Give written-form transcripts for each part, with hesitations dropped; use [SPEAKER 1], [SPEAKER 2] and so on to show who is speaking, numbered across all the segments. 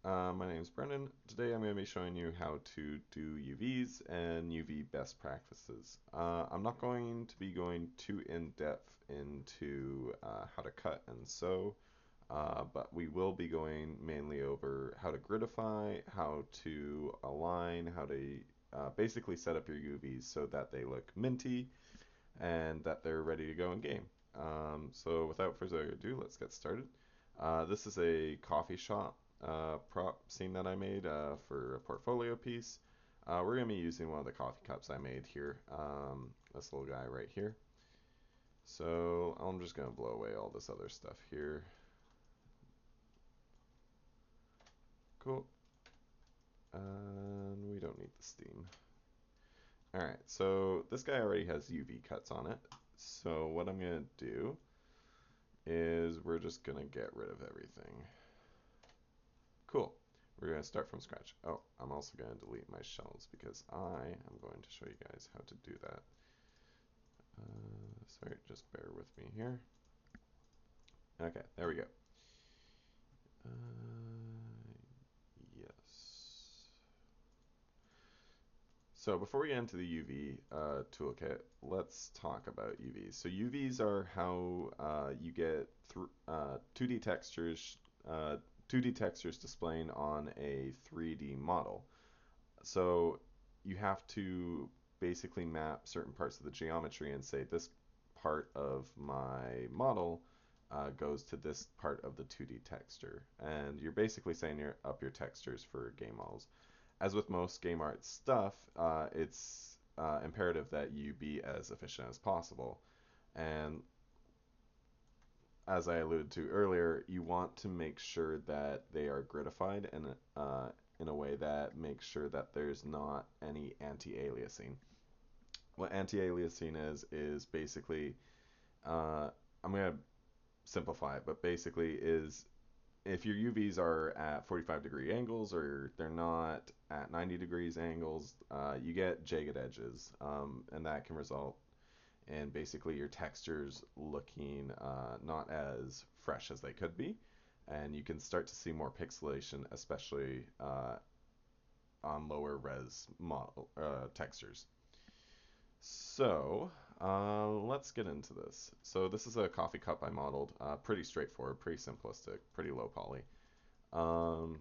[SPEAKER 1] My name is Brendan. Today I'm going to be showing you how to do UVs and UV best practices. I'm not going to be going too in-depth into how to cut and sew, but we will be going mainly over how to gridify, how to align, how to basically set up your UVs so that they look minty and that they're ready to go in game. So without further ado, let's get started. This is a coffee shop prop scene that I made for a portfolio piece. We're going to be using one of the coffee cups I made here, this little guy right here. So I'm just going to blow away all this other stuff here. Cool. And we don't need the steam. Alright, so this guy already has UV cuts on it. So what I'm going to do is we're just going to get rid of everything. Cool. We're going to start from scratch. Oh, I'm also going to delete my shells because I am going to show you guys how to do that. Sorry, just bear with me here. Okay, there we go. Yes. So before we get into the UV toolkit, let's talk about UVs. So UVs are how you get 2D textures, 2D textures displaying on a 3D model. So you have to basically map certain parts of the geometry and say this part of my model goes to this part of the 2D texture. And you're basically saying up your textures for game models. As with most game art stuff, it's imperative that you be as efficient as possible. And as I alluded to earlier, you want to make sure that they are gridified in a way that makes sure that there's not any anti-aliasing. What anti-aliasing is basically, I'm going to simplify it, but basically is if your UVs are at 45-degree angles or they're not at 90 degrees angles, you get jagged edges, and that can result in basically your textures looking not as fresh as they could be, and you can start to see more pixelation, especially on lower res model textures. So let's get into this. So this is a coffee cup I modeled, pretty straightforward, pretty simplistic, pretty low poly. Um,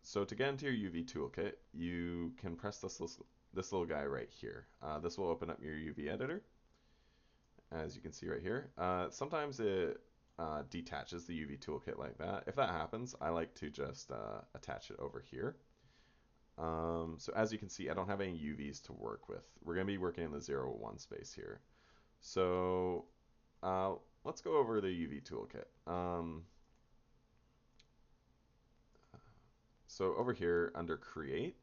[SPEAKER 1] so to get into your UV toolkit, you can press this little guy right here. This will open up your UV editor, as you can see right here. Sometimes it detaches the UV toolkit like that. If that happens, I like to just attach it over here. So as you can see, I don't have any UVs to work with. We're going to be working in the 0, 1 space here. So uh, let's go over the UV toolkit. So over here under Create,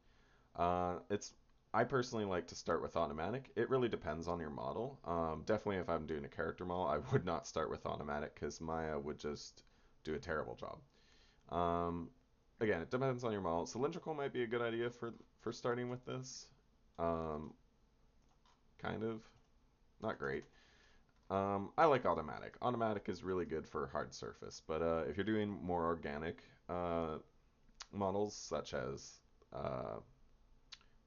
[SPEAKER 1] it's I personally like to start with automatic. It really depends on your model. Definitely if I'm doing a character model, I would not start with automatic because Maya would just do a terrible job. Um, Again, it depends on your model. Cylindrical might be a good idea for starting with this. Um, kind of, not great. I like automatic. Automatic is really good for hard surface, but if you're doing more organic models, such as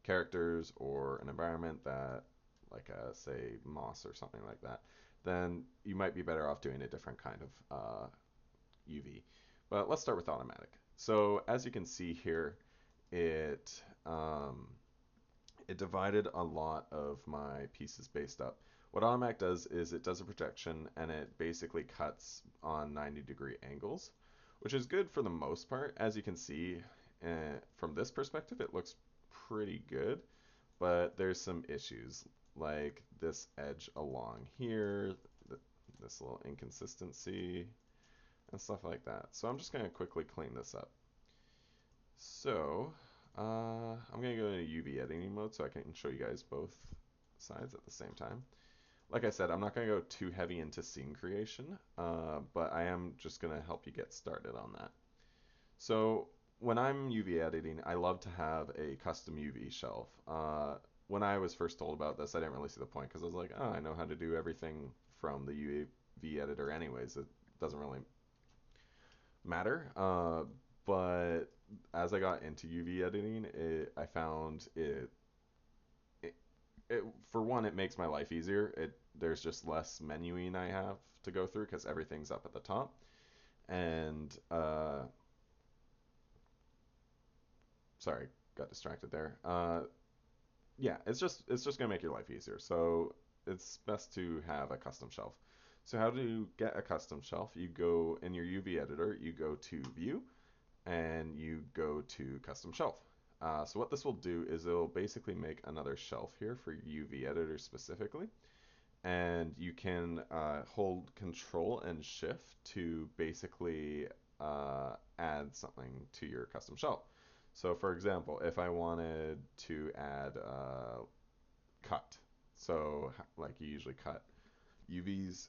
[SPEAKER 1] characters or an environment that, like say moss or something like that, then you might be better off doing a different kind of UV. But let's start with automatic. So as you can see here, it um, it divided a lot of my pieces based up. What automatic does is it does a projection and it basically cuts on 90-degree angles, which is good for the most part. As you can see, from this perspective, it looks pretty good, but there's some issues like this edge along here, this little inconsistency, and stuff like that. So I'm just going to quickly clean this up. So I'm going to go into UV editing mode so I can show you guys both sides at the same time. Like I said, I'm not going to go too heavy into scene creation, but I am just going to help you get started on that. So when I'm UV editing, I love to have a custom UV shelf. When I was first told about this, I didn't really see the point because I was like, oh, I know how to do everything from the UV editor anyways. It doesn't really matter. But as I got into UV editing, I found it, it for one, it makes my life easier. There's just less menuing I have to go through because everything's up at the top. And sorry, got distracted there. Yeah, it's just gonna make your life easier. So it's best to have a custom shelf. So how to get a custom shelf? You go in your UV editor, you go to View, and you go to Custom Shelf. So what this will do is it'll basically make another shelf here for UV editor specifically, and you can hold Control and Shift to basically add something to your custom shelf. So for example, if I wanted to add cut, so like you usually cut UVs,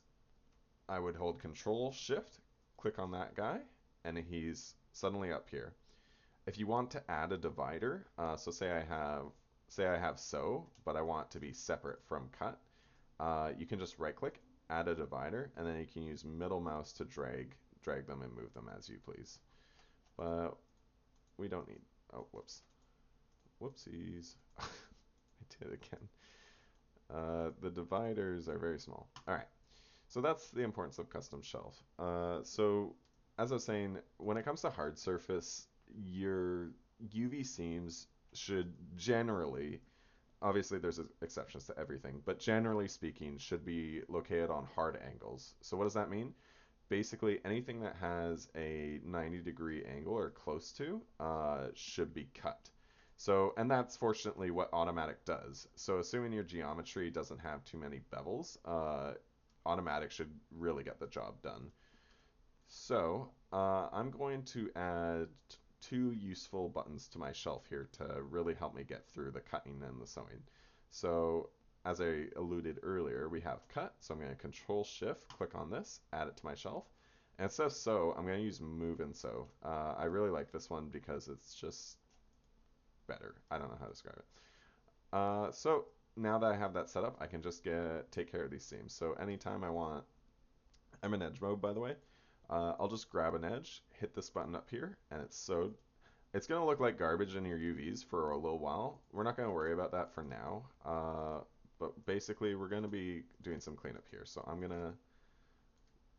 [SPEAKER 1] I would hold Control Shift, click on that guy, and he's suddenly up here. If you want to add a divider, so say I have sew, but I want it to be separate from cut, you can just right click, add a divider, and then you can use middle mouse to drag them and move them as you please. But we don't need, oh, whoops. Whoopsies. I did it again. The dividers are very small. All right. So that's the importance of custom shelf. So as I was saying, when it comes to hard surface, your UV seams should generally, obviously there's exceptions to everything, but generally speaking, should be located on hard angles. So what does that mean? Basically, anything that has a 90-degree angle or close to should be cut. So, and that's fortunately what automatic does. So assuming your geometry doesn't have too many bevels, automatic should really get the job done. So I'm going to add two useful buttons to my shelf here to really help me get through the cutting and the sewing. So as I alluded earlier, we have cut. So I'm going to Control Shift, click on this, add it to my shelf. And instead of sew, I'm going to use move and sew. I really like this one because it's just better. I don't know how to describe it. So now that I have that set up, I can just take care of these seams. So anytime I want, I'm in edge mode by the way, I'll just grab an edge, hit this button up here, and it's sewed. It's going to look like garbage in your UVs for a little while. We're not going to worry about that for now, but basically we're going to be doing some cleanup here. So I'm going to,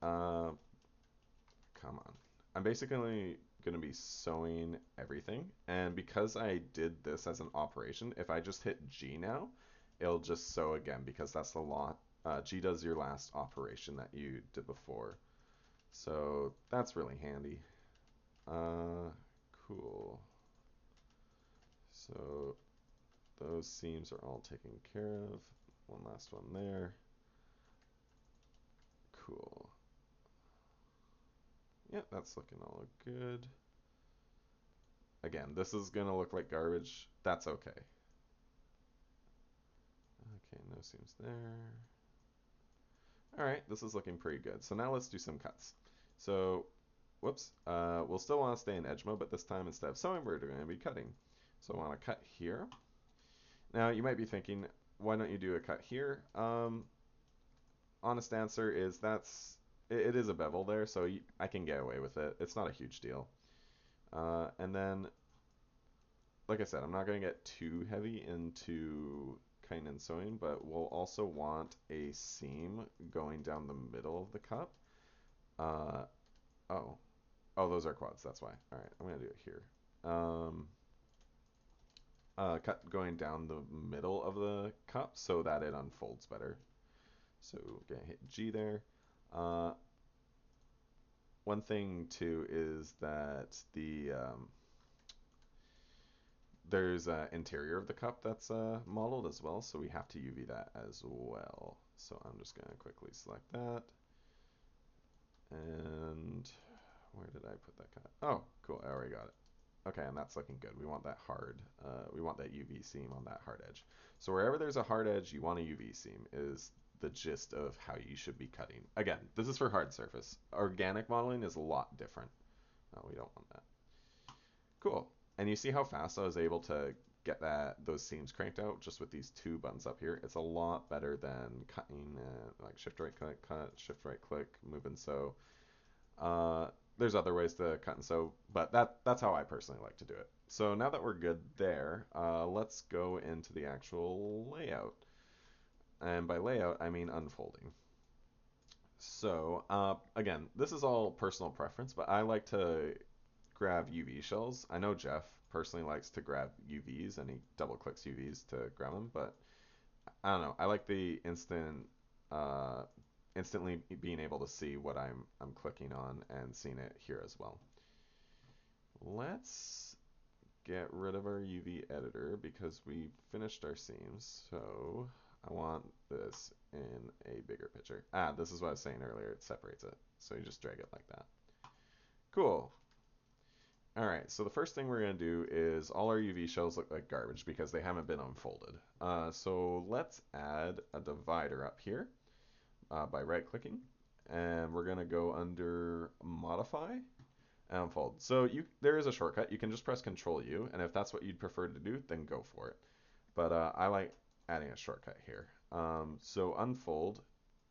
[SPEAKER 1] come on. I'm basically going to be sewing everything, and because I did this as an operation, if I just hit G now, it'll just sew again because that's the lot. G does your last operation that you did before. So that's really handy. Cool. So those seams are all taken care of. One last one there. Cool. Yep, that's looking all good. Again, this is gonna look like garbage. That's okay. Okay, no seams there. All right, this is looking pretty good. So now let's do some cuts. So, whoops, we'll still want to stay in edge mode, but this time instead of sewing, we're going to be cutting. So I want to cut here. Now you might be thinking, why don't you do a cut here? Honest answer is it is a bevel there, so I can get away with it. It's not a huge deal. And then, like I said, I'm not going to get too heavy into cutting and sewing, but we'll also want a seam going down the middle of the cup. Uh, oh, those are quads. That's why. All right, I'm gonna do it here. Cut going down the middle of the cup so that it unfolds better. So we're gonna hit G there. One thing too is that there's an interior of the cup that's modeled as well, so we have to UV that as well. So I'm just gonna quickly select that. And where did I put that cut? Oh, cool, I already got it. Okay, and that's looking good. We want that we want that UV seam on that hard edge. So wherever there's a hard edge, you want a UV seam is the gist of how you should be cutting. Again, this is for hard surface. Organic modeling is a lot different. No, we don't want that. Cool. And you see how fast I was able to get those seams cranked out just with these two buttons up here. It's a lot better than cutting like shift right click, cut, shift right click, move and sew. there's other ways to cut and sew, but that's how I personally like to do it. So now that we're good there, let's go into the actual layout. And by layout, I mean unfolding. So again, this is all personal preference, but I like to grab UV shells. I know Jeff personally likes to grab UVs, and he double clicks UVs to grab them, but I don't know. I like the uh, instantly being able to see what I'm clicking on and seeing it here as well. Let's get rid of our UV editor because we finished our seams. So I want this in a bigger picture. Ah, this is what I was saying earlier. It separates it. So you just drag it like that. Cool. All right, so the first thing we're going to do is all our UV shells look like garbage because they haven't been unfolded. So let's add a divider up here by right-clicking, and we're going to go under Modify and Unfold. So there is a shortcut. You can just press Control U, and if that's what you'd prefer to do, then go for it. But I like adding a shortcut here. So Unfold,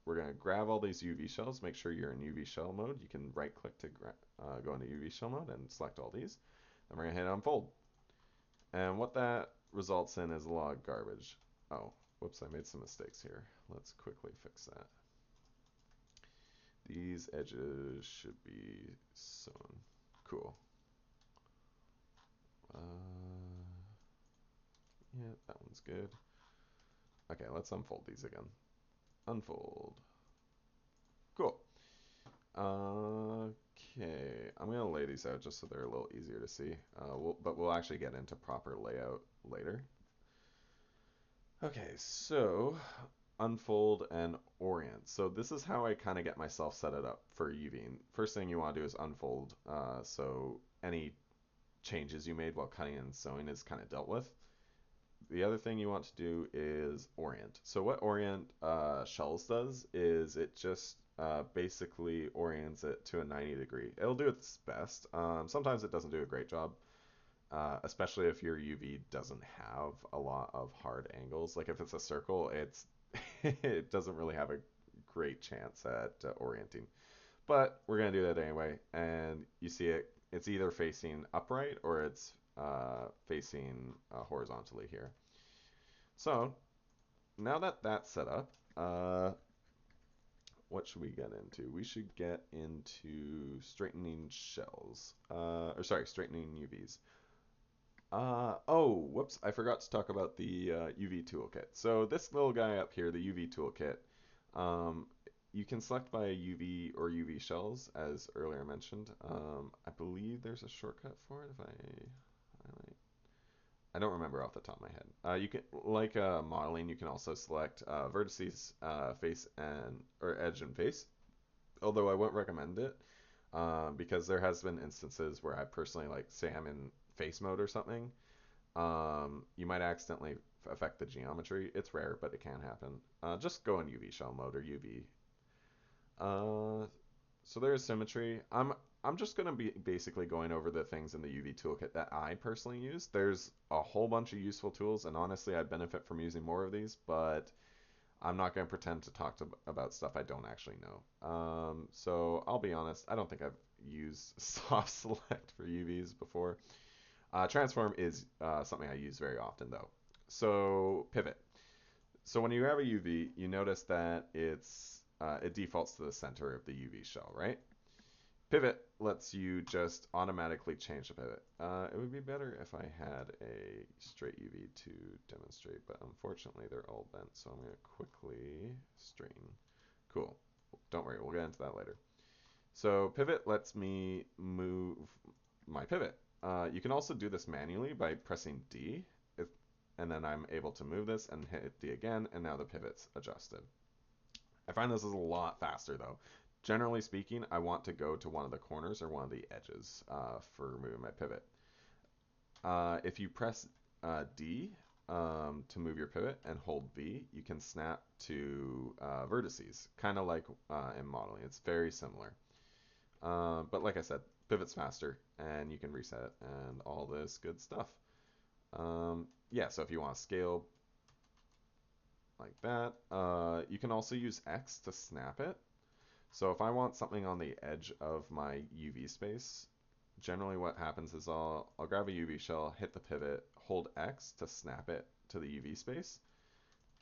[SPEAKER 1] we're going to grab all these UV shells, make sure you're in UV shell mode. You can right-click to go into UV shell mode and select all these. Then we're going to hit Unfold. And what that results in is a lot of garbage. Oh, whoops, I made some mistakes here. Let's quickly fix that. These edges should be sewn. Cool. Yeah, that one's good. Okay, let's unfold these again. Unfold. Cool. Okay, I'm gonna lay these out just so they're a little easier to see. But we'll actually get into proper layout later. Okay, so unfold and orient. So this is how I kind of get myself set it up for UVing. First thing you want to do is unfold, so any changes you made while cutting and sewing is kind of dealt with. The other thing you want to do is orient. So what orient shells does is it just basically orients it to a 90 degree. It'll do its best. Sometimes it doesn't do a great job, especially if your UV doesn't have a lot of hard angles. Like if it's a circle, it doesn't really have a great chance at orienting. But we're gonna do that anyway, and you see it's either facing upright or it's facing horizontally here. So now that that's set up, what should we get into? We should get into straightening shells, or sorry, straightening UVs. Oh, whoops, I forgot to talk about the UV toolkit. So this little guy up here, the UV toolkit, um, you can select by UV or UV shells, as earlier mentioned. I believe there's a shortcut for it if I don't remember off the top of my head. You can, like modeling, you can also select vertices, face, and or edge and face. Although I wouldn't recommend it because there has been instances where I personally like, say I'm in face mode or something, you might accidentally affect the geometry. It's rare, but it can happen. Just go in UV shell mode or UV. Uh, so there's symmetry. I'm just gonna be basically going over the things in the UV toolkit that I personally use. There's a whole bunch of useful tools, and honestly, I'd benefit from using more of these, but I'm not gonna pretend to talk about stuff I don't actually know. So I'll be honest, I don't think I've used soft select for UVs before. Transform is something I use very often though. So pivot. So when you have a UV, you notice that it defaults to the center of the UV shell, right? Pivot lets you just automatically change the pivot. It would be better if I had a straight UV to demonstrate, but unfortunately they're all bent, so I'm going to quickly straighten. Cool. Don't worry, we'll get into that later. So pivot lets me move my pivot. You can also do this manually by pressing D, and then I'm able to move this and hit D again, and now the pivot's adjusted. I find this is a lot faster though. Generally speaking, I want to go to one of the corners or one of the edges for moving my pivot. If you press D to move your pivot and hold V, you can snap to vertices, kind of like in modeling. It's very similar. But like I said, pivot's faster, and you can reset it and all this good stuff. Yeah, so if you want to scale like that, you can also use X to snap it. So if I want something on the edge of my UV space, generally what happens is I'll grab a UV shell, hit the pivot, hold X to snap it to the UV space,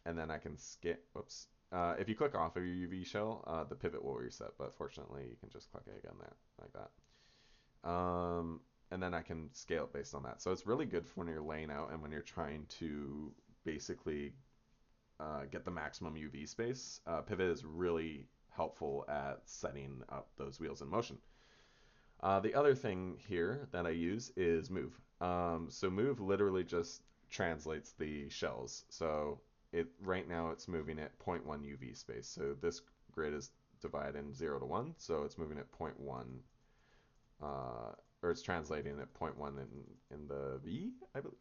[SPEAKER 1] and then I can skip. Whoops. If you click off of your UV shell, the pivot will reset, but fortunately you can just click it again there, like that. And then I can scale it based on that. So it's really good for when you're laying out and when you're trying to basically get the maximum UV space. Pivot is really helpful at setting up those wheels in motion. The other thing here that I use is move. So move literally just translates the shells. So right now it's moving at 0.1 UV space. So this grid is divided in 0 to 1, so it's moving at zero point 0.1, or it's translating at 0.1 in the V, I believe.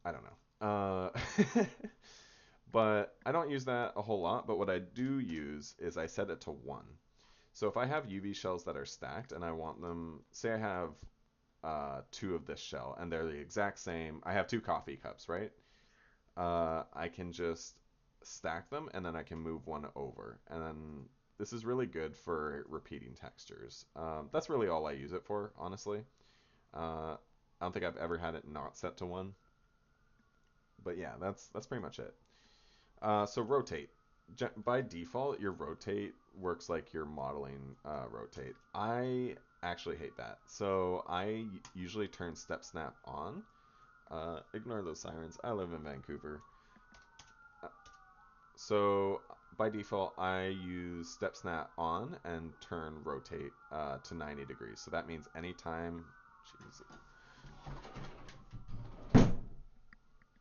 [SPEAKER 1] I don't know. But I don't use that a whole lot, but what I do use is I set it to 1. So if I have UV shells that are stacked and I want them, say I have two of this shell and they're the exact same, I have two coffee cups, right? I can just stack them and then I can move one over. And then this is really good for repeating textures. That's really all I use it for, honestly. I don't think I've ever had it not set to 1. But yeah, that's pretty much it. So rotate. By default, your rotate works like your modeling rotate. I actually hate that. So I usually turn step snap on. Ignore those sirens. I live in Vancouver. Uh, So by default, I use step snap on and turn rotate to 90 degrees. So that means anytime, jeez,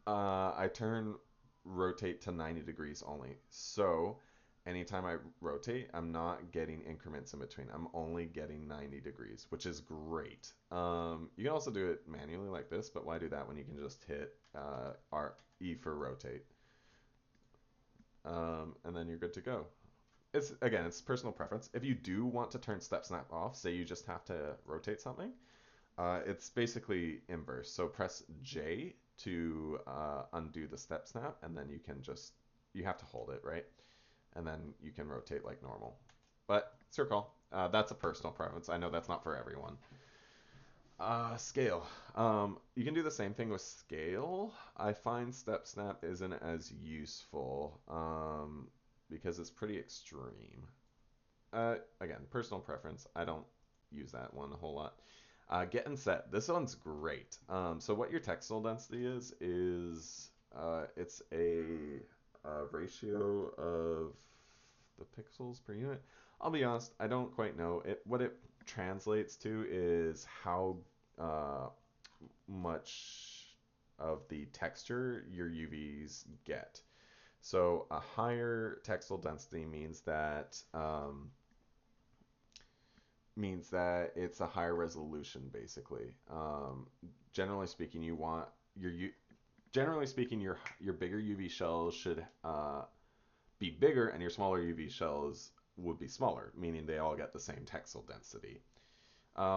[SPEAKER 1] I turn rotate to 90 degrees only. So anytime I rotate, I'm not getting increments in between. I'm only getting 90 degrees, which is great. You can also do it manually like this, but why do that when you can just hit E for rotate? And then you're good to go. It's personal preference. If you do want to turn step snap off, say you just have to rotate something, it's basically inverse. So press J to undo the step snap, and then you have to hold it, right? And then you can rotate like normal. But it's your call. That's a personal preference. I know that's not for everyone. Scale. You can do the same thing with scale. I find step snap isn't as useful because it's pretty extreme. Again, personal preference. I don't use that one a whole lot. Get and set. This one's great. So what your textile density is it's a ratio of the pixels per unit. I'll be honest, I don't quite know. What it translates to is how uh, much of the texture your UVs get. So a higher textile density means that it's a higher resolution, basically. Generally speaking, you want generally speaking your bigger UV shells should be bigger, and your smaller UV shells would be smaller, meaning they all get the same textile density.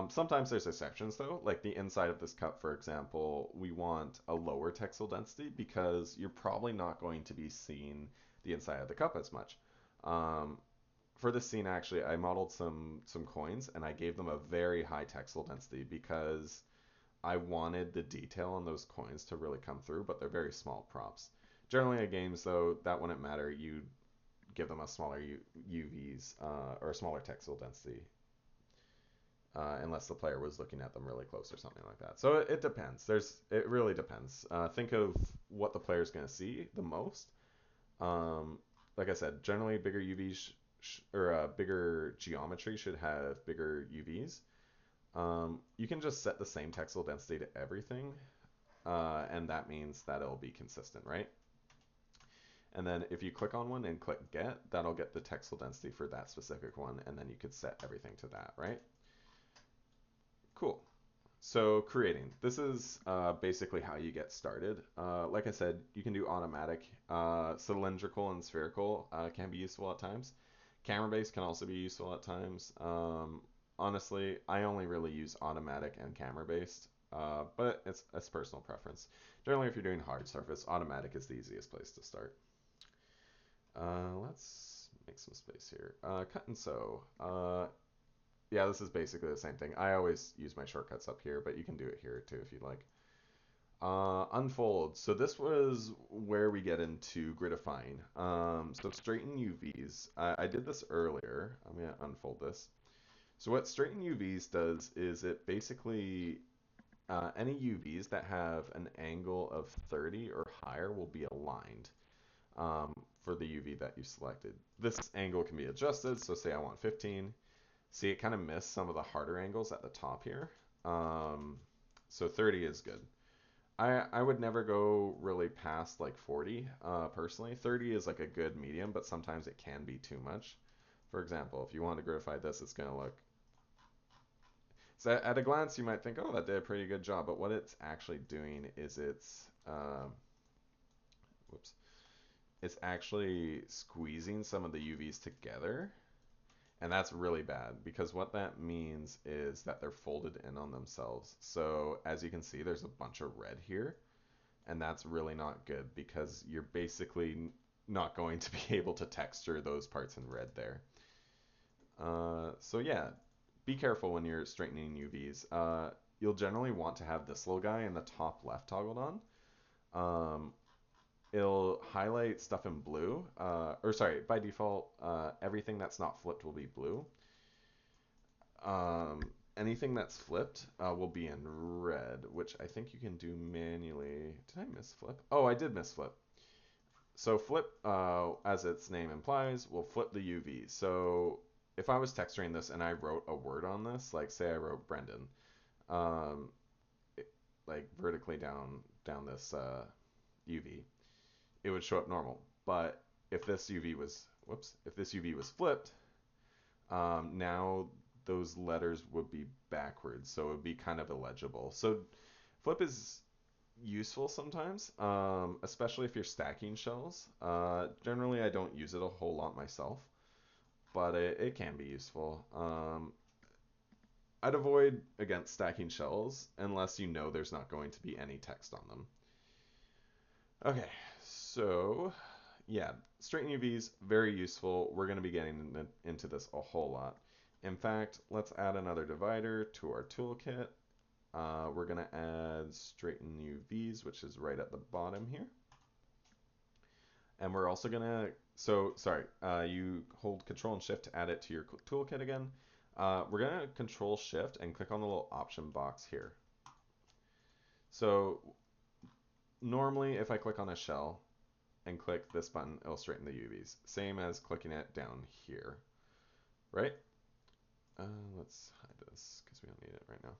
[SPEAKER 1] Sometimes there's exceptions though, like the inside of this cup, for example, we want a lower textile density because you're probably not going to be seeing the inside of the cup as much. Um, for this scene, actually, I modeled some coins and I gave them a very high textile density because I wanted the detail on those coins to really come through, but they're very small props. Generally, in games, though, that wouldn't matter. You give them a smaller UVs or a smaller textile density, unless the player was looking at them really close or something like that. So it depends. It really depends. Think of what the player is going to see the most. Um, like I said, generally bigger UVs or bigger geometry should have bigger UVs. You can just set the same textile density to everything, and that means that it'll be consistent, right? And then if you click on one and click get, that'll get the textile density for that specific one, and then you could set everything to that, right? Cool. So creating. This is basically how you get started. Like I said, you can do automatic. Cylindrical and spherical can be useful at times. Camera based can also be useful at times. Honestly, I only really use automatic and camera based, but it's personal preference. Generally, if you're doing hard surface, automatic is the easiest place to start. Let's make some space here. Cut and sew. Yeah, this is basically the same thing. I always use my shortcuts up here, but you can do it here too if you'd like. Unfold. So this was where we get into gridifying. So straighten UVs. I did this earlier. I'm going to unfold this. So what straighten UVs does is it basically, any UVs that have an angle of 30 or higher will be aligned for the UV that you selected. This angle can be adjusted. So say I want 15. See, it kind of missed some of the harder angles at the top here. So 30 is good. I would never go really past like 40 personally. 30 is like a good medium, but sometimes it can be too much. For example, if you want to gridify this, it's going to look... So at a glance, you might think, oh, that did a pretty good job. But what it's actually doing is whoops, it's actually squeezing some of the UVs together. And that's really bad because what that means is that they're folded in on themselves. So as you can see, there's a bunch of red here. And that's really not good because you're basically not going to be able to texture those parts in red there. So yeah, be careful when you're straightening UVs. You'll generally want to have this little guy in the top left toggled on. It'll highlight stuff in blue, or sorry, by default, everything that's not flipped will be blue. Anything that's flipped will be in red, which I think you can do manually. Did I misflip? Oh, I did misflip. So flip, as its name implies, will flip the UV. So if I was texturing this and I wrote a word on this, like say I wrote Brendan, um, like vertically down this UV, it would show up normal. But if this UV was, whoops, if this UV was flipped, now those letters would be backwards, so it would be kind of illegible. So flip is useful sometimes, especially if you're stacking shells. Generally, I don't use it a whole lot myself, but it can be useful. I'd avoid against stacking shells unless you know there's not going to be any text on them. Okay, so yeah, straighten UVs, very useful. We're going to be getting into this a whole lot. In fact, let's add another divider to our toolkit. We're going to add straighten UVs, which is right at the bottom here. And we're also going to, so sorry, you hold Control and Shift to add it to your toolkit again. We're going to Control Shift and click on the little option box here. So normally if I click on a shell and click this button, it'll straighten the UVs. Same as clicking it down here, right? Let's hide this because we don't need it right now.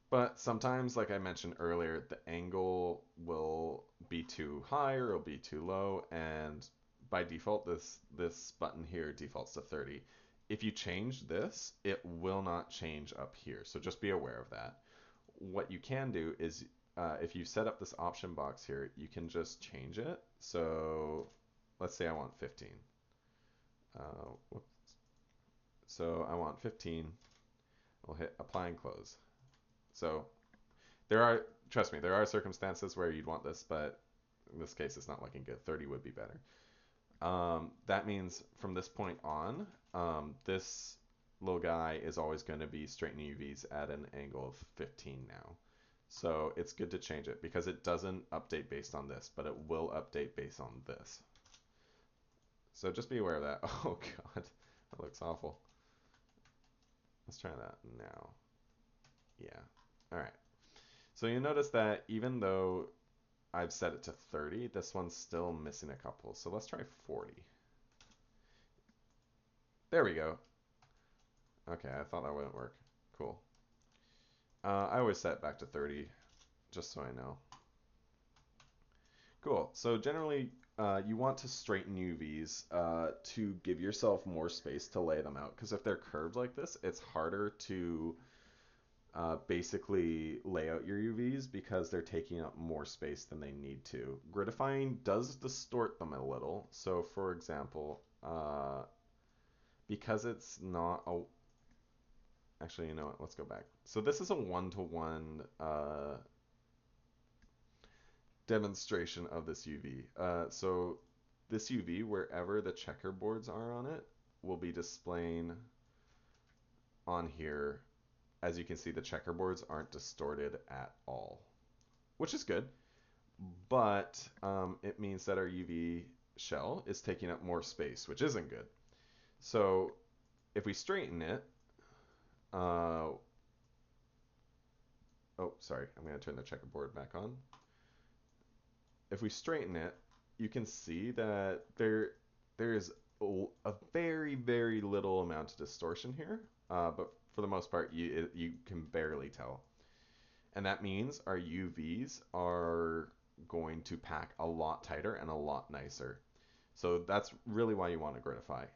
[SPEAKER 1] But sometimes, like I mentioned earlier, the angle will be too high or it'll be too low, and by default, this button here defaults to 30. If you change this, it will not change up here, so just be aware of that. What you can do is, if you set up this option box here, you can just change it. So let's say I want 15. Whoops. So I want 15. We'll hit apply and close. So there are, trust me, there are circumstances where you'd want this, but in this case, it's not looking good. 30 would be better. That means from this point on, this little guy is always going to be straightening UVs at an angle of 15 now. So it's good to change it because it doesn't update based on this, but it will update based on this. So just be aware of that. Oh God, that looks awful. Let's try that now. Yeah. All right. So you notice that even though I've set it to 30, this one's still missing a couple. So let's try 40. There we go. Okay, I thought that wouldn't work. Cool. I always set it back to 30, just so I know. Cool. So generally, you want to straighten UVs to give yourself more space to lay them out. Because if they're curved like this, it's harder to basically lay out your UVs because they're taking up more space than they need to. Gridifying does distort them a little. So for example, because it's not a... Actually, you know what? Let's go back. So this is a one-to-one demonstration of this UV. So this UV, wherever the checkerboards are on it, will be displaying on here. As you can see, the checkerboards aren't distorted at all, which is good, but it means that our UV shell is taking up more space, which isn't good. So if we straighten it, oh, sorry, I'm going to turn the checkerboard back on. If we straighten it, you can see that there is a very, very little amount of distortion here, but for the most part, you can barely tell. And that means our UVs are going to pack a lot tighter and a lot nicer. So that's really why you want to gridify.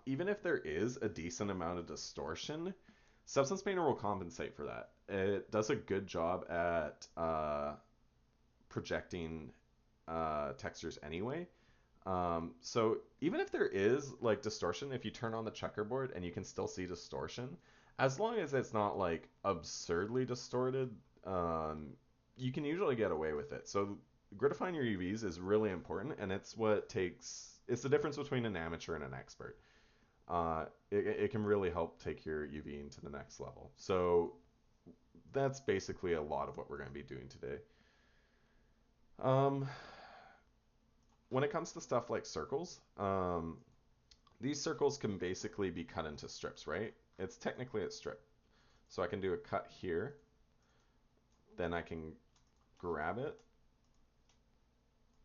[SPEAKER 1] Even if there is a decent amount of distortion, Substance Painter will compensate for that. It does a good job at projecting textures anyway. So even if there is like distortion, if you turn on the checkerboard and you can still see distortion, as long as it's not like absurdly distorted, you can usually get away with it. So gridifying your UVs is really important, and it's it's the difference between an amateur and an expert. It can really help take your UV into the next level. So that's basically a lot of what we're going to be doing today. Um, when it comes to stuff like circles, these circles can basically be cut into strips, right? It's technically a strip. So I can do a cut here, then I can grab it,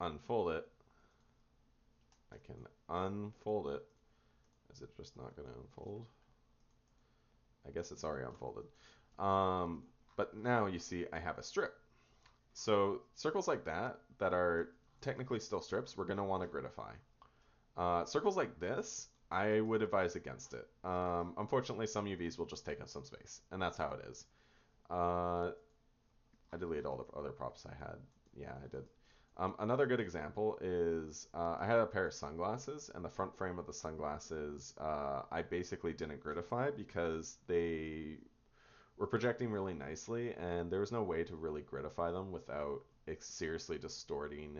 [SPEAKER 1] unfold it, I can unfold it. Is it just not going to unfold? I guess it's already unfolded. But now you see I have a strip. So circles like that are technically still strips, we're going to want to gridify. Circles like this, I would advise against it. Unfortunately, some UVs will just take up some space, and that's how it is. I deleted all the other props I had. Yeah, I did. Another good example is I had a pair of sunglasses, and the front frame of the sunglasses I basically didn't gridify because they were projecting really nicely, and there was no way to really gridify them without seriously distorting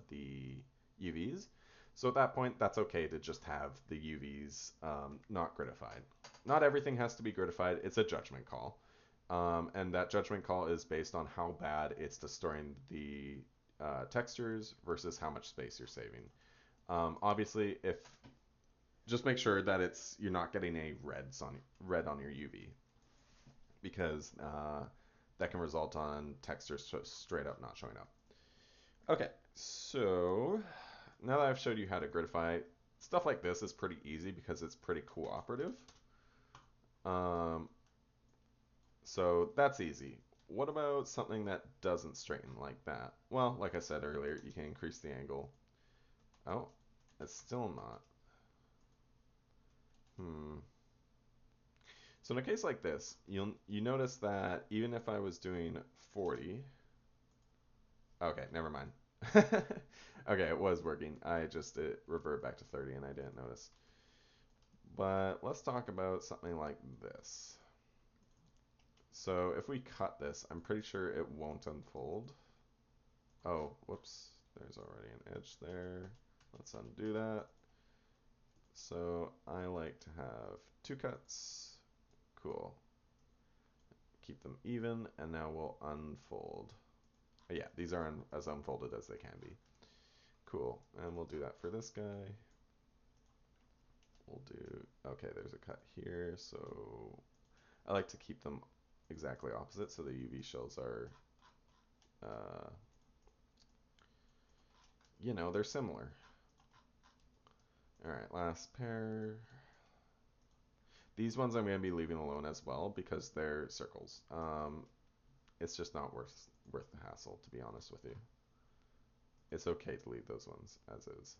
[SPEAKER 1] the UVs. So at that point, that's okay to just have the UVs not gridified. Not everything has to be gridified. It's a judgment call. And that judgment call is based on how bad it's distorting the textures versus how much space you're saving. Obviously, if just make sure that you're not getting a red on your UV because that can result on textures straight up not showing up. Okay, so now that I've showed you how to gridify, stuff like this is pretty easy because it's pretty cooperative. So that's easy. What about something that doesn't straighten like that? Well, like I said earlier, you can increase the angle. Oh, it's still not. So in a case like this, you notice that even if I was doing 40, okay, never mind. Okay, it was working. It reverted back to 30 and I didn't notice. But let's talk about something like this. So if we cut this, I'm pretty sure it won't unfold. Oh, whoops. There's already an edge there. Let's undo that. So I like to have two cuts. Cool. Keep them even, and now we'll unfold. Yeah, these are as unfolded as they can be. Cool, and we'll do that for this guy. We'll do, okay, there's a cut here, so I like to keep them exactly opposite so the UV shells are, they're similar. All right, last pair. These ones I'm going to be leaving alone as well because they're circles. It's just not worth the hassle, to be honest with you. It's okay to leave those ones as is.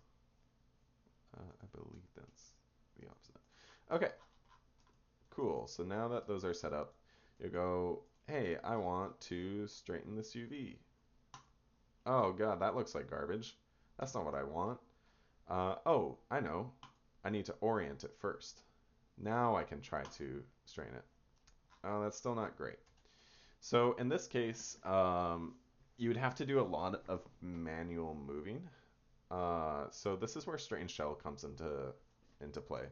[SPEAKER 1] I believe that's the opposite. Okay, cool. So now that those are set up, you go, hey, I want to straighten this UV. Oh god, that looks like garbage. That's not what I want. Oh, I know. I need to orient it first. Now I can try to straighten it. Oh, that's still not great. So in this case, you would have to do a lot of manual moving. So this is where straighten shell comes into play.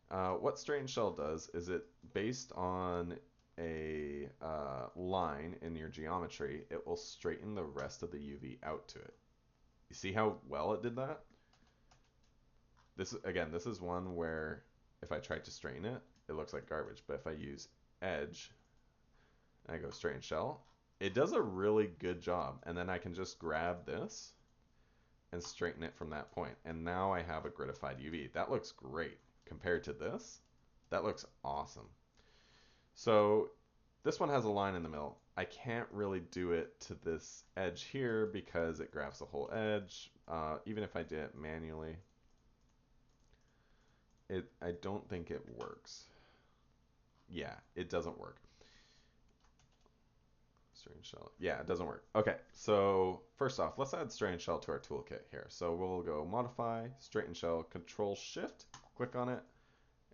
[SPEAKER 1] What straighten shell does is it, based on a line in your geometry, it will straighten the rest of the UV out to it. You see how well it did that? This is one where if I tried to straighten it, it looks like garbage. But if I use edge and I go straighten shell, it does a really good job. And then I can just grab this and straighten it from that point. And now I have a gridified UV. That looks great. Compared to this, that looks awesome. So this one has a line in the middle. I can't really do it to this edge here because it grabs the whole edge. Even if I did it manually, I don't think it works. Yeah, it doesn't work. Straighten shell. Yeah, it doesn't work. Okay, so first off, let's add straighten shell to our toolkit here. So we'll go modify, straighten shell, control shift, click on it.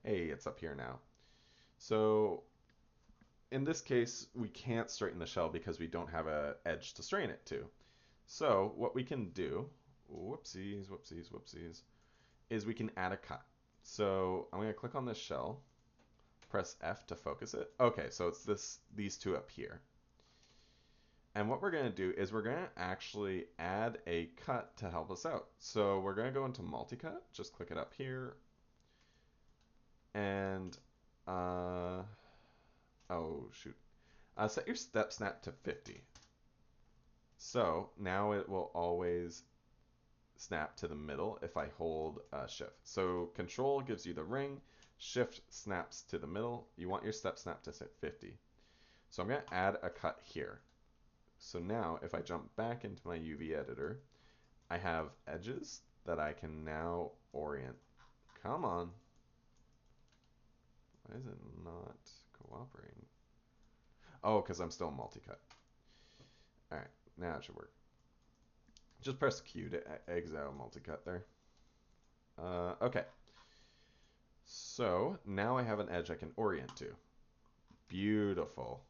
[SPEAKER 1] Hey, it's up here now. So in this case, we can't straighten the shell because we don't have an edge to straighten it to. So what we can do, whoopsies, whoopsies, whoopsies, is we can add a cut. So I'm going to click on this shell, press F to focus it. Okay, so it's these two up here. And what we're going to do is we're going to actually add a cut to help us out. So we're going to go into multi-cut, just click it up here, and oh shoot, set your step snap to 50. So now it will always snap to the middle if I hold shift. So control gives you the ring, shift snaps to the middle. You want your step snap to set 50. So I'm going to add a cut here. So now if I jump back into my UV editor, I have edges that I can now orient. Come on. Why is it not cooperating? Oh, because I'm still multi-cut. All right, now it should work. Just press Q to exit out multi-cut there. Okay. So now I have an edge I can orient to. Beautiful.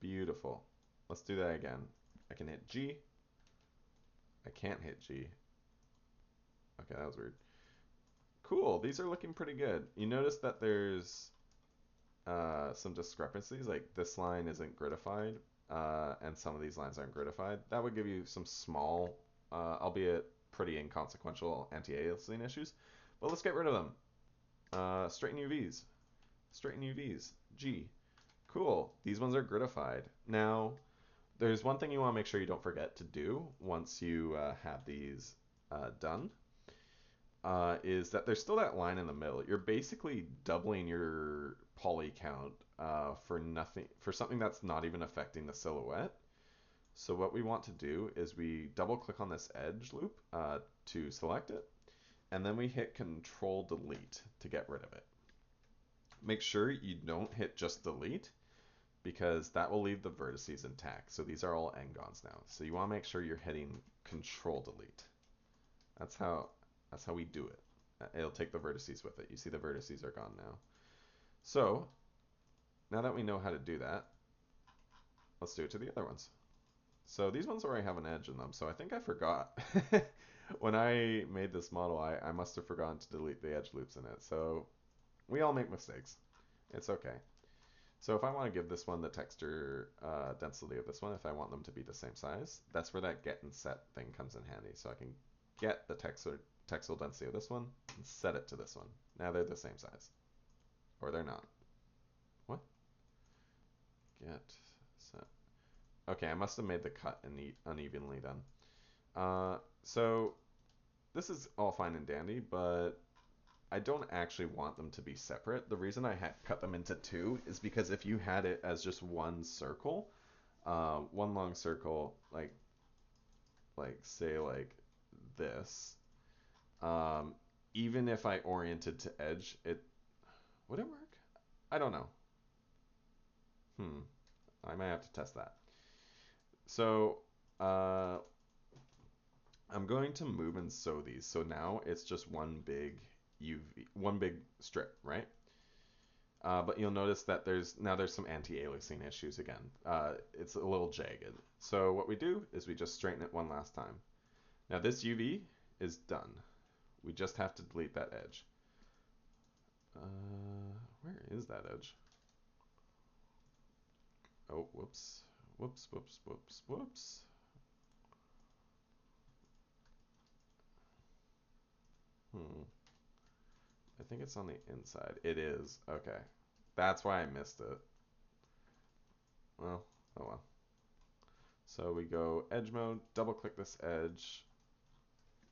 [SPEAKER 1] Beautiful. Let's do that again. I can hit G. I can't hit G. Okay, that was weird. Cool, these are looking pretty good. You notice that there's some discrepancies, like this line isn't gridified, and some of these lines aren't gridified. That would give you some small, albeit pretty inconsequential anti-aliasing issues. But let's get rid of them. Straighten UVs. Straighten UVs. G. Cool. These ones are gridified. Now, there's one thing you want to make sure you don't forget to do once you have these done, is that there's still that line in the middle. You're basically doubling your poly count for nothing, for something that's not even affecting the silhouette. So what we want to do is we double click on this edge loop to select it, and then we hit Control Delete to get rid of it. Make sure you don't hit just delete, because that will leave the vertices intact. So these are all n-gons now. So you want to make sure you're hitting Control Delete. That's how we do it. It'll take the vertices with it. You see the vertices are gone now. So now that we know how to do that, let's do it to the other ones. So these ones already have an edge in them. So I think I forgot. When I made this model, I must have forgotten to delete the edge loops in it. So we all make mistakes. It's okay. So if I want to give this one the texture density of this one, if I want them to be the same size, that's where that get and set thing comes in handy. So I can get the textile density of this one and set it to this one. Now they're the same size. Or they're not. What? Get, set. Okay, I must have made the cut unevenly then. So this is all fine and dandy, but I don't actually want them to be separate. The reason I cut them into two is because if you had it as just one circle, one long circle, like say like this, even if I oriented to edge, would it work? I don't know. I might have to test that. So I'm going to move and sew these. So now it's just one big one big strip, right? But you'll notice that there's some anti-aliasing issues again. It's a little jagged. So what we do is we just straighten it one last time. Now this UV is done. We just have to delete that edge. Where is that edge? Oh, whoops. Whoops, whoops, whoops, whoops. I think it's on the inside. It is. Okay. That's why I missed it. Well, oh well. So we go edge mode, double click this edge,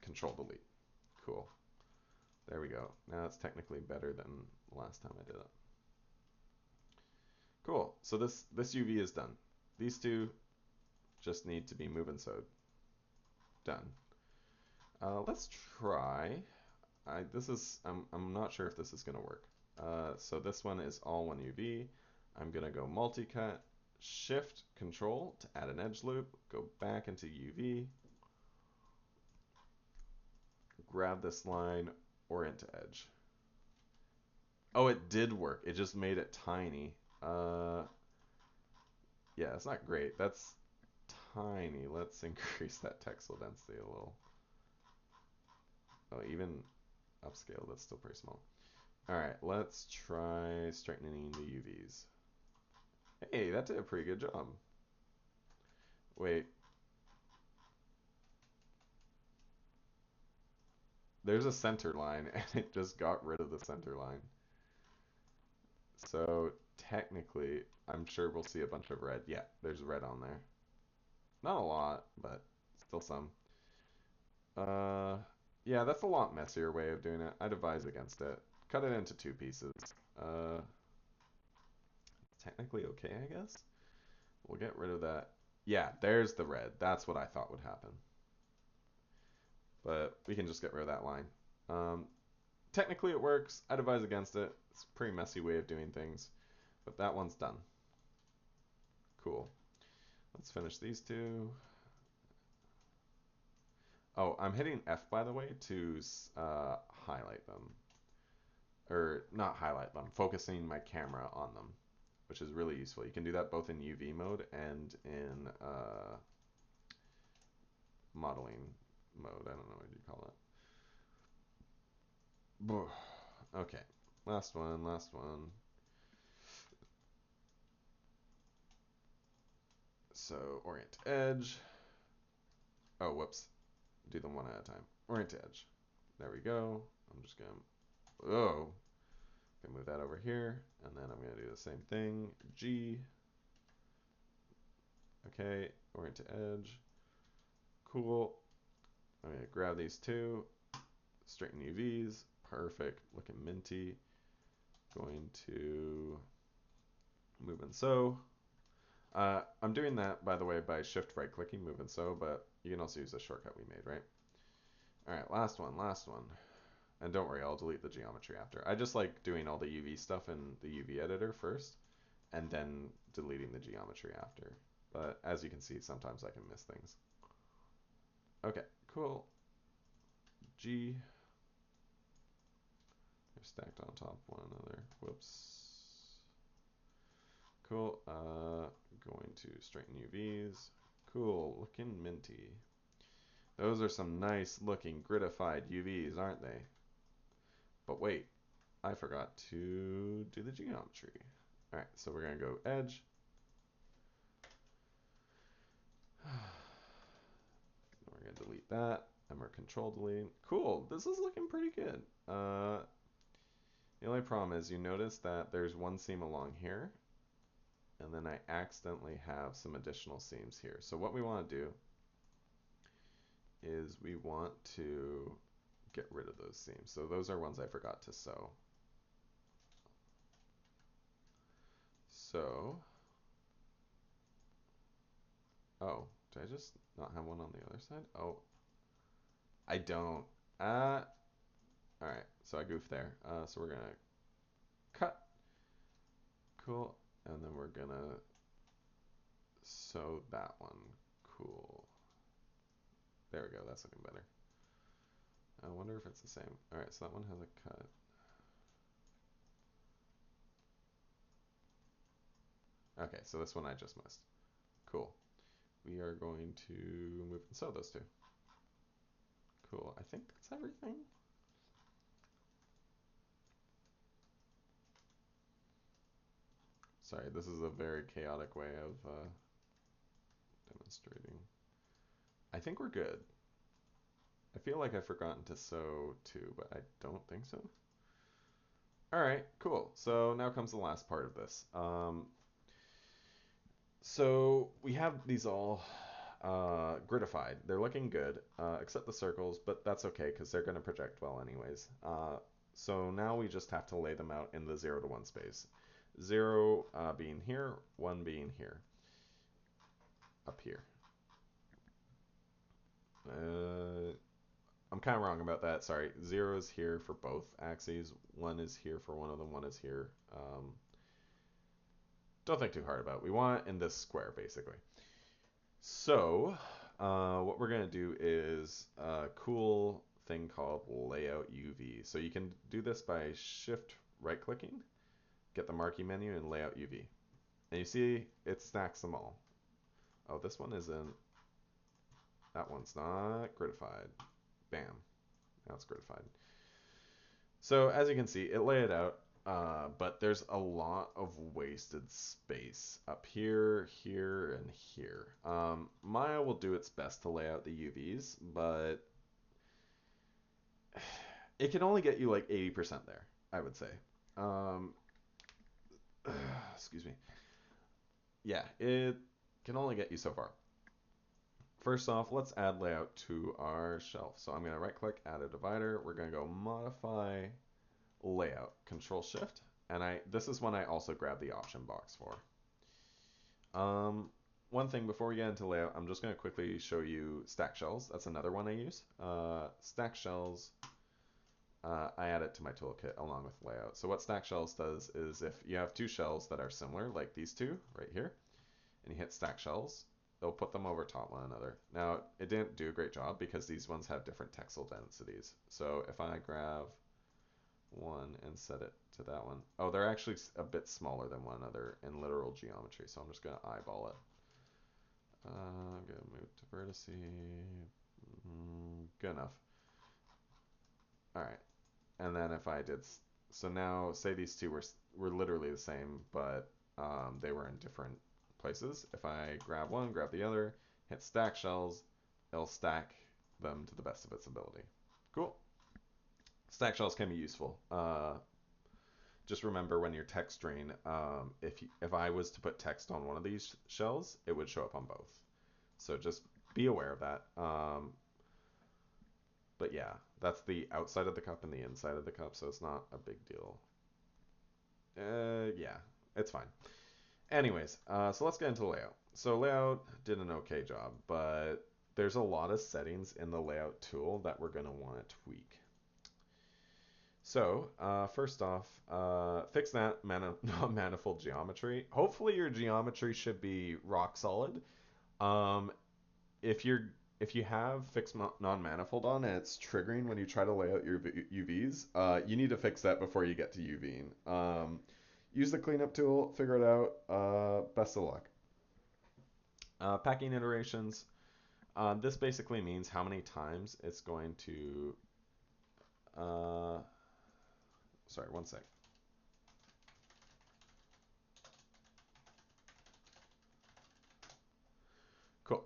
[SPEAKER 1] control delete. Cool. There we go. Now it's technically better than last time I did it. Cool. So this UV is done. These two just need to be move and sewed. Done. Let's try. I'm not sure if this is gonna work. So this one is all one UV. I'm gonna go multi-cut, shift control to add an edge loop, go back into UV, grab this line, orient to edge. Oh, it did work. It just made it tiny. Yeah, it's not great. That's tiny. Let's increase that textile density a little. Oh, even upscale, that's still pretty small. All right, let's try straightening the UVs. Hey, that did a pretty good job. Wait. There's a center line, and it just got rid of the center line. So technically, I'm sure we'll see a bunch of red. Yeah, there's red on there. Not a lot, but still some. Uh, yeah, that's a lot messier way of doing it. I'd advise against it. Cut it into two pieces. Uh, technically okay, I guess. We'll get rid of that. Yeah, there's the red. That's what I thought would happen. But we can just get rid of that line. Um, technically it works. I'd advise against it. It's a pretty messy way of doing things. But that one's done. Cool. Let's finish these two. Oh, I'm hitting F, by the way, to highlight them. Or not highlight them, focusing my camera on them, which is really useful. You can do that both in UV mode and in modeling mode. I don't know what you call it. Okay, last one, last one. So orient edge. Oh, whoops. Do them one at a time. Orient edge. There we go. I'm just gonna, oh, gonna move that over here, and then I'm gonna do the same thing. G. Okay, orient to edge. Cool. I'm gonna grab these two, straighten UVs. Perfect. Looking minty. Going to move and sew. I'm doing that, by the way, by shift right clicking, move and sew, but you can also use the shortcut we made, right? All right, last one, last one. And don't worry, I'll delete the geometry after. I just like doing all the UV stuff in the UV editor first, and then deleting the geometry after. But as you can see, sometimes I can miss things. Okay, cool. G. They're stacked on top of one another. Whoops. Cool. Going to straighten UVs. Cool. Looking minty. Those are some nice looking gritified UVs, aren't they? But wait, I forgot to do the geometry. All right, so we're gonna go edge. We're gonna delete that, and we're control delete. Cool. This is looking pretty good. The only problem is you notice that there's one seam along here, and then I accidentally have some additional seams here. So what we want to do is we want to get rid of those seams. So those are ones I forgot to sew. So, oh, did I just not have one on the other side? Oh, I don't. All right, so I goofed there. So we're gonna cut. Cool, and then we're gonna sew that one. Cool. There we go, that's looking better. I wonder if it's the same. All right, so that one has a cut. Okay, so this one I just missed. Cool. We are going to move and sew those two. Cool. I think that's everything. Sorry, this is a very chaotic way of demonstrating. I think we're good. I feel like I've forgotten to sew too, but I don't think so. All right, cool. So now comes the last part of this. So we have these all gridified. They're looking good, except the circles, but that's okay because they're going to project well anyways. So now we just have to lay them out in the 0 to 1 space. 0 being here, 1 being here, up here. I'm kind of wrong about that. Sorry. 0 is here for both axes. 1 is here for one of them. 1 is here. Don't think too hard about it. We want it in this square, basically. So what we're going to do is a cool thing called Layout UV. So you can do this by shift right-clicking, get the marquee menu, and Layout UV. And you see it stacks them all. Oh, this one isn't. That one's not gridified. Bam. Now it's gridified. So as you can see, it laid it out, but there's a lot of wasted space up here, here, and here. Maya will do its best to lay out the UVs, but it can only get you like 80% there, I would say. Um, excuse me. Yeah, it can only get you so far. First off, let's add layout to our shelf. So I'm going to right click, add a divider. We're going to go modify layout, Control Shift, and this is one I also grab the option box for. One thing before we get into layout, I'm just going to quickly show you stack shells. That's another one I use. Stack shells, I add it to my toolkit along with layout. So what stack shells does is if you have two shells that are similar, like these two right here, and you hit stack shells, it'll put them over top one another. Now, it didn't do a great job because these ones have different textile densities. So if I grab one and set it to that one. Oh, they're actually a bit smaller than one another in literal geometry, so I'm just going to eyeball it. I'm going to move to vertice. Good enough. All right. And then if I did, so now say these two were literally the same, but they were in different places. If I grab one, grab the other, hit stack shells, it'll stack them to the best of its ability. Cool. Stack shells can be useful. Just remember when you're texturing, if I was to put text on one of these shells, it would show up on both. So just be aware of that. But yeah, that's the outside of the cup and the inside of the cup, so it's not a big deal. Yeah, it's fine. Anyways, so let's get into layout. So layout did an okay job, but there's a lot of settings in the layout tool that we're going to want to tweak. So, first off, fix that manifold geometry. Hopefully your geometry should be rock solid. Um, if you have fixed non-manifold on and it's triggering when you try to lay out your UVs, you need to fix that before you get to UVing. Use the cleanup tool, figure it out. Best of luck. Packing iterations. This basically means how many times it's going to sorry, one sec. Cool.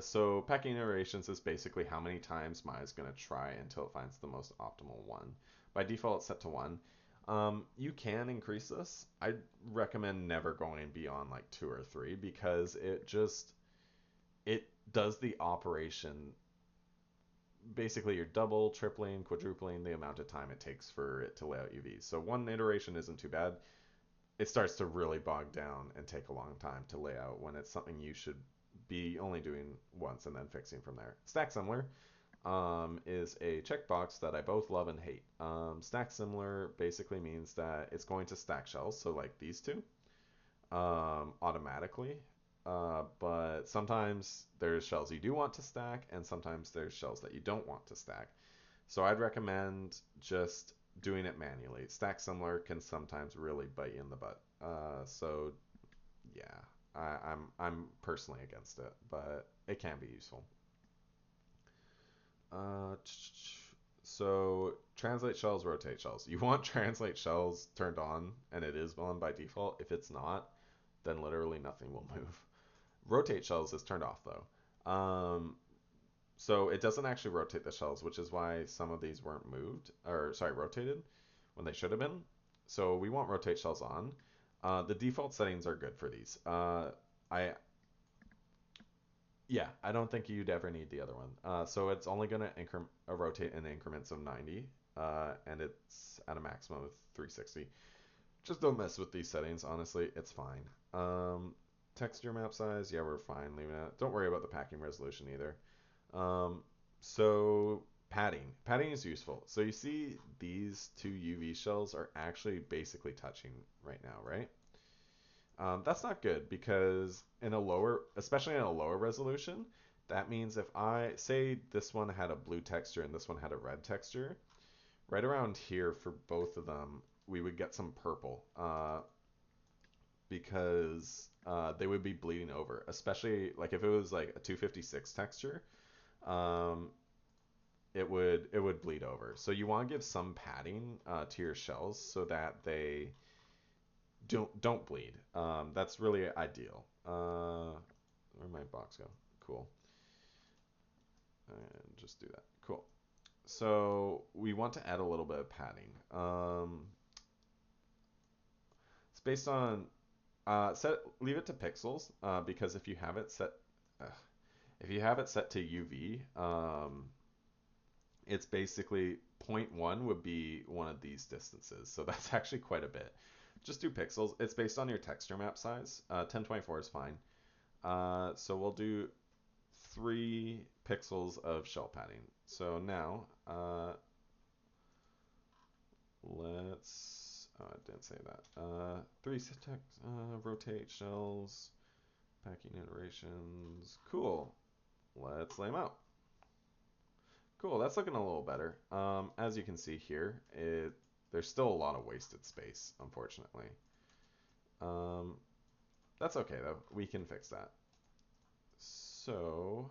[SPEAKER 1] So packing iterations is basically how many times Maya's going to try until it finds the most optimal one. By default, it's set to 1. You can increase this. I'd recommend never going beyond like 2 or 3 because it does the operation. Basically, you're double, tripling, quadrupling the amount of time it takes for it to lay out UVs. So one iteration isn't too bad. It starts to really bog down and take a long time to lay out when it's something you should be only doing once and then fixing from there. Stack similar is a checkbox that I both love and hate. Stack similar basically means that it's going to stack shells, so like these two, automatically. But sometimes there's shells you do want to stack, and sometimes there's shells that you don't want to stack. So I'd recommend just doing it manually. Stack similar can sometimes really bite you in the butt. So yeah, I'm personally against it, but it can be useful. Uh, so translate shells, rotate shells. You want translate shells turned on, and it is on by default. If it's not, then literally nothing will move. Rotate shells is turned off though. So it doesn't actually rotate the shells, which is why some of these weren't moved, or sorry, rotated when they should have been. So we want rotate shells on. The default settings are good for these. I Yeah, I don't think you'd ever need the other one. So it's only going to rotate in increments of 90, and it's at a maximum of 360. Just don't mess with these settings, honestly. It's fine. Texture map size, yeah, we're fine leaving it. Don't worry about the packing resolution either. Um, so padding. Padding is useful. So you see these two UV shells are actually basically touching right now, right? That's not good because especially in a lower resolution, that means if I say this one had a blue texture and this one had a red texture, right around here for both of them, we would get some purple because they would be bleeding over, especially like if it was like a 256 texture, um, it would bleed over. So you want to give some padding to your shells so that they don't bleed. That's really ideal. Where'd my box go? Cool. And just do that. Cool. So we want to add a little bit of padding. It's based on leave it to pixels because uh, if you have it set to UV, it's basically zero point 0.1 would be one of these distances. So that's actually quite a bit. Just do pixels. It's based on your texture map size. 1024 is fine. So we'll do 3 pixels of shell padding. So now let's. Oh, I didn't say that. Rotate shells, packing iterations. Cool. Let's lay them out. Cool. That's looking a little better. As you can see here, there's still a lot of wasted space, unfortunately. Um, that's okay though. We can fix that. So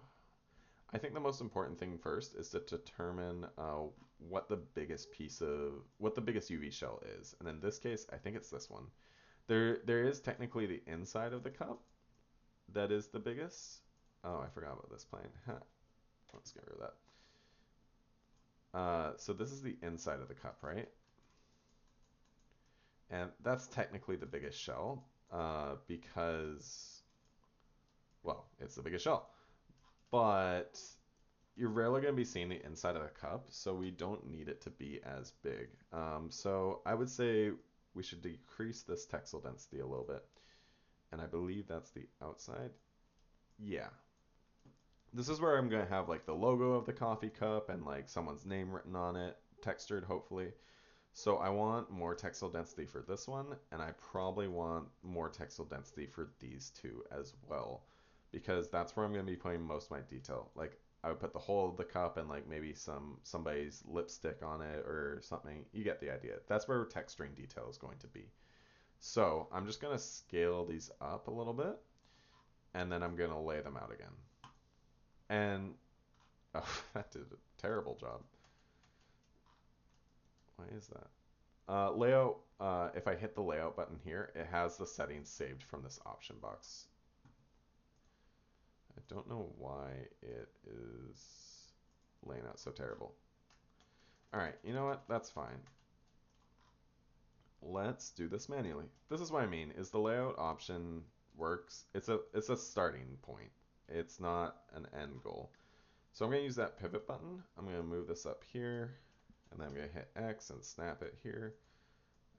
[SPEAKER 1] I think the most important thing first is to determine what the biggest UV shell is, and in this case, I think it's this one. There is technically the inside of the cup that is the biggest. Oh, I forgot about this plane. Let's get rid of that. So this is the inside of the cup, right? And that's technically the biggest shell because, well, it's the biggest shell. But you're rarely going to be seeing the inside of the cup, so we don't need it to be as big. So I would say we should decrease this textile density a little bit. And I believe that's the outside. Yeah. This is where I'm going to have like the logo of the coffee cup and like someone's name written on it, textured hopefully. So I want more textile density for this one, and I probably want more textile density for these two as well, because that's where I'm going to be putting most of my detail. Like I would put the whole of the cup and like maybe somebody's lipstick on it or something. You get the idea. That's where texturing detail is going to be. So I'm just going to scale these up a little bit, and then I'm going to lay them out again. And oh, that did a terrible job. Why is that? Layout, if I hit the layout button here, it has the settings saved from this option box. I don't know why it is laying out so terrible. All right, you know what? That's fine. Let's do this manually. This is what I mean, is the layout option works. It's a starting point. It's not an end goal. So I'm going to use that pivot button. I'm going to move this up here, and then I'm going to hit X and snap it here.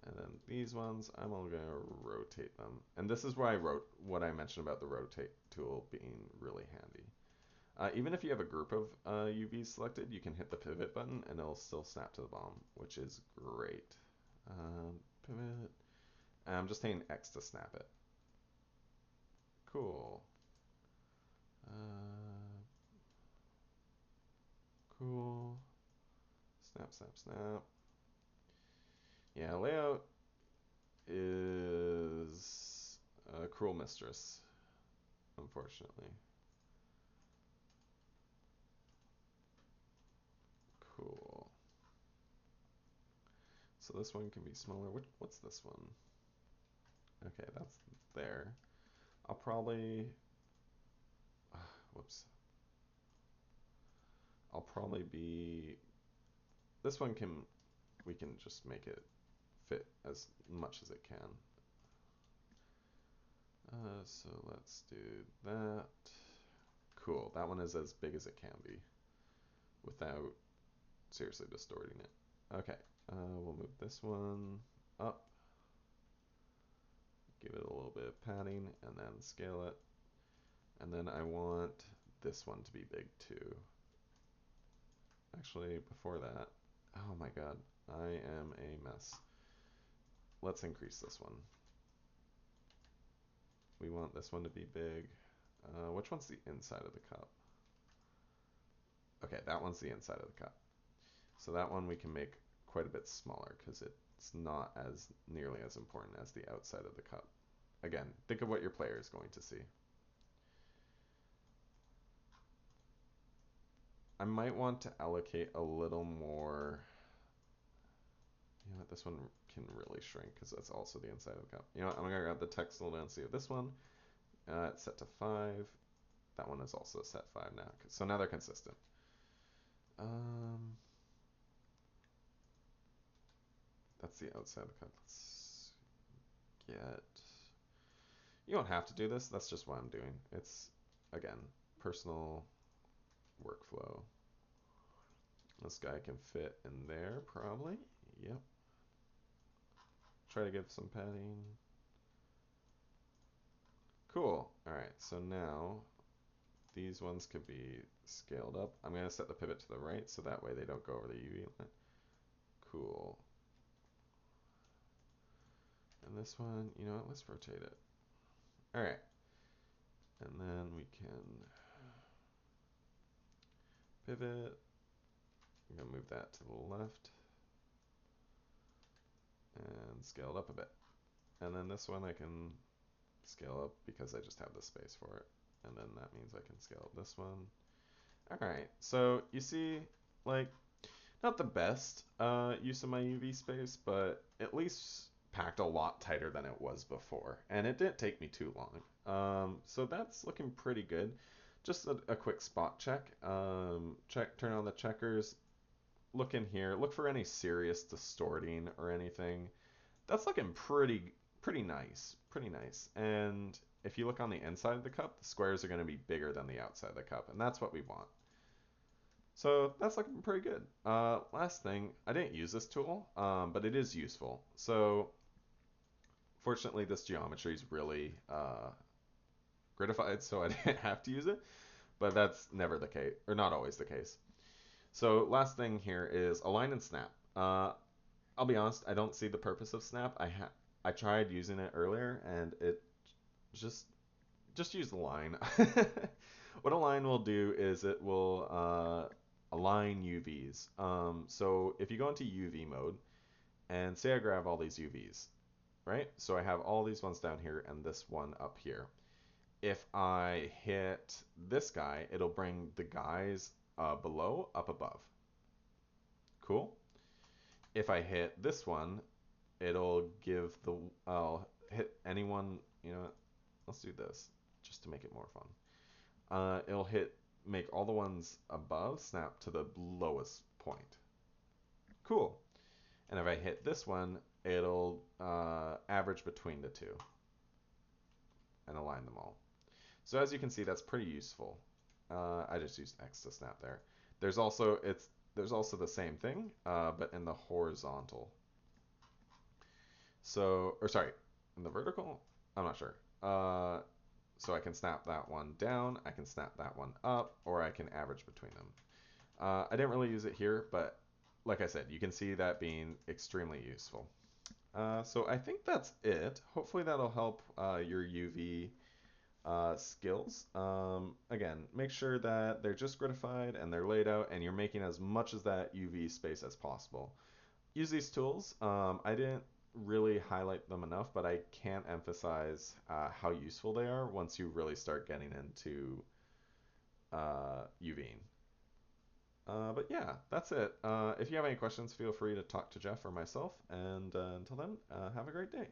[SPEAKER 1] And then these ones, I'm only going to rotate them. And this is where I wrote what I mentioned about the rotate tool being really handy. Even if you have a group of UVs selected, you can hit the pivot button and it'll still snap to the bottom, which is great. Pivot. And I'm just hitting X to snap it. Cool. Cool. Snap, snap, snap. Yeah, layout is a cruel mistress, unfortunately. Cool. So this one can be smaller. What's this one? Okay, that's there. I'll probably, whoops. I'll probably be, this one we can just make it fit as much as it can. So let's do that. Cool, that one is as big as it can be without seriously distorting it. Okay, we'll move this one up, give it a little bit of padding, and then scale it. And then I want this one to be big too. Actually, before that, oh my god, I am a mess. Let's increase this one. We want this one to be big. Which one's the inside of the cup? Okay, that one's the inside of the cup. So that one we can make quite a bit smaller because it's not as nearly as important as the outside of the cup. Again, think of what your player is going to see. I might want to allocate a little more. You know what, this one can really shrink because that's also the inside of the cup. You know what, I'm going to grab the textile density of this one. It's set to 5. That one is also set 5 now. So now they're consistent. That's the outside of the cup. Let's get... You don't have to do this. That's just what I'm doing. It's, again, personal workflow. This guy can fit in there, probably. Yep. Try to give some padding. Cool. Alright, so now these ones could be scaled up. I'm going to set the pivot to the right so that way they don't go over the UV line. Cool. And this one, you know what, let's rotate it. Alright. And then we can pivot. I'm going to move that to the left. And scale it up a bit. And then this one I can scale up because I just have the space for it. And then that means I can scale up this one. Alright, so you see, like, not the best use of my UV space, but at least packed a lot tighter than it was before. And it didn't take me too long. So that's looking pretty good. Just a quick spot check. Turn on the checkers. Look in here. Look for any serious distorting or anything. That's looking pretty nice. Pretty nice. And if you look on the inside of the cup, the squares are going to be bigger than the outside of the cup. And that's what we want. So that's looking pretty good. Last thing, I didn't use this tool, but it is useful. So fortunately, this geometry is really gratified, so I didn't have to use it. But that's never the case, or not always the case. So last thing here is align and snap. I'll be honest, I don't see the purpose of snap. I tried using it earlier, and it just use the line. What a line will do is it will align UVs. So if you go into UV mode, and say I grab all these UVs, right? So I have all these ones down here and this one up here. If I hit this guy, it'll bring the guys below up above. Cool. If I hit this one, it'll give the, I'll hit anyone, you know, let's do this just to make it more fun. It'll make all the ones above snap to the lowest point. Cool. And if I hit this one, it'll average between the two and align them all. So as you can see, that's pretty useful. I just used X to snap there. There's also the same thing, but in the horizontal. So, or sorry, in the vertical? I'm not sure. So I can snap that one down, I can snap that one up, or I can average between them. I didn't really use it here, but like I said, you can see that being extremely useful. So I think that's it. Hopefully that'll help your UV skills. Again, make sure that they're just gratified and they're laid out and you're making as much of that UV space as possible. Use these tools. I didn't really highlight them enough, but I can't emphasize how useful they are once you really start getting into UVing. But yeah, that's it. If you have any questions, feel free to talk to Jeff or myself. And until then, have a great day.